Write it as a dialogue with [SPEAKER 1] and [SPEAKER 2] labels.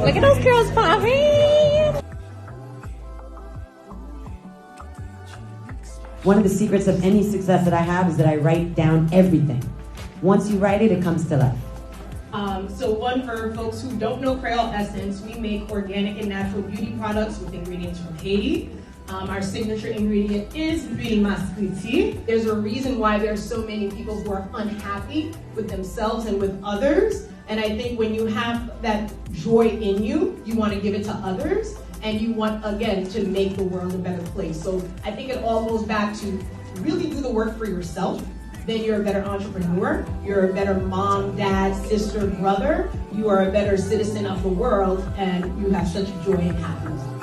[SPEAKER 1] Look at those girls popping.
[SPEAKER 2] One of the secrets of any success that I have is that I write down everything. Once you write it, it comes to life.
[SPEAKER 3] So one, for folks who don't know Creole Essence, we make organic and natural beauty products with ingredients from Haiti. Our signature ingredient is beauty masculinity. There's a reason why there's so many people who are unhappy with themselves and with others. And I think when you have that joy in you, you want to give it to others. And you want, again, to make the world a better place. So I think it all goes back to really do the work for yourself. Then you're a better entrepreneur, you're a better mom, dad, sister, brother, you are a better citizen of the world, and you have such joy and happiness.